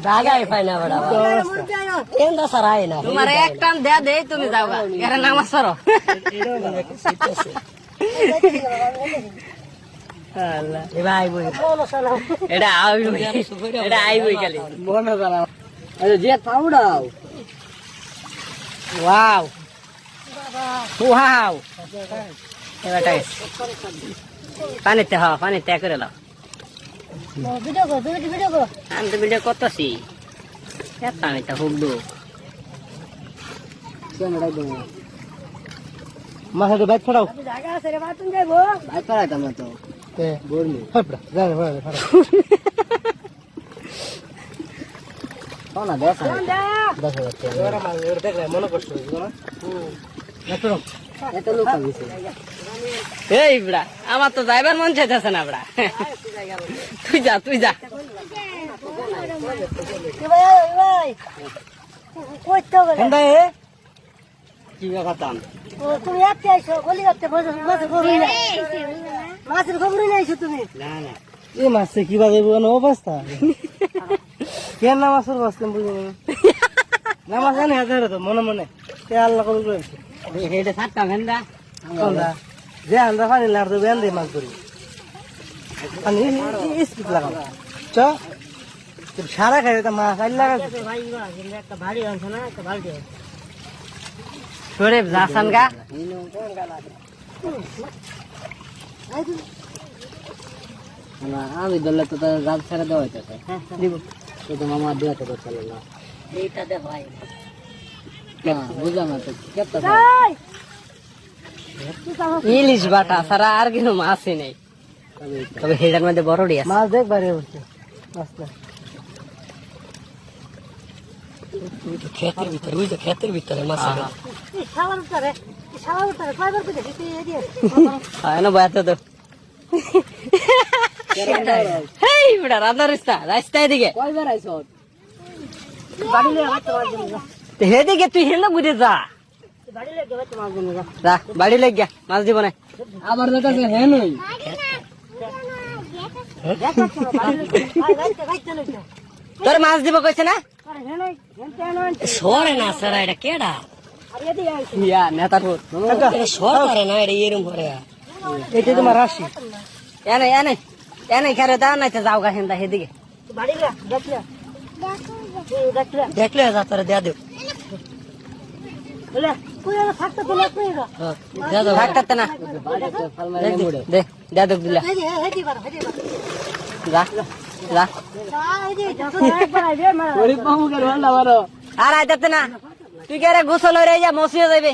জায়গায় পাই না বড় কেন্দা সারাই না তোমার এক টান দেয়া দে তুমি যাওগা এর নামাজ সরো আল্লাহ এ ভাই বই এটা আইবই খালি মনে জানা আরে যে পাউডাও ওয়াও ওয়াও এবারে পানিতে করে লাও ভিডিও করো আমি তো ভিডিও করতেছি পানিটা হুক দু মাথাতে বাইক ফোটাও জায়গা আছে রে বাতুন যাইবো বাইক ফোটাইতাম না তো বলনি ফড়া জানে ফড়া কোনা দেখা ওরা মাল ওর দেখলে মনে কষ্ট হইছে না দেখো এত লোক আছে এই বড়া আমার তো যাইবার মন চাইতেছে না বড়া তুই যা ভাই কই তো গেল এন্ডা এ কি কথাম তুমি একতে আইছো গলি করতে মাছের খবর নাই আইছো তুমি না এই মাছে কি বাজে বনো অবস্থা কেন না মাছের বস্তা বুঝো না মাছ জানে হাজার তো মনে তে আল্লাহ কবুল করেছে হেডে সাতটা ভেন্দা কোনটা যে আমরা পানি লার তো বেন্দে মাছ ধরি পানি স্পিড লাগাও চ সারা খাই তো মাছ আইল লাগা ভাই একটা ভারী আনছ না একটা বালতি তোরে যাসান গা আমি দলে তো রাত ছেড়ে দেওয়া হইতেছে দিব তো মামা দেওয়া তো চলে না এইটা দে ভাই না বুঝা না তো কেতা ইলিশ বাটা সারা আর কিছু মাছই নেই তবে হেডার মধ্যে বড়ডি আছে মাছ দেখ বাইরে উঠছে মাছ না ক্ষেতের ভিতরে মাছ না বয়াতে তো হেই বড়া রাস্তা এদিকে হেদিকে তুই হেন বুঝে যা বাড়ি লেগ গিয়া মাছ দিব না আবার হেন তোর মাছ দিব কইছে না সরে না সারা এটা কেডা নেতা সরে না এটা এরম করে এটা তোমার রাশি এনে খেরে দা নাই যাও গা হেন্দা হেদিকে দেখলে যা তোরা দেয়া দেব থাকতে না দে দেয়া দেব দিলা যা আর আইতে না তুই কে গোসল হয়ে যা মসিয়ে যাবে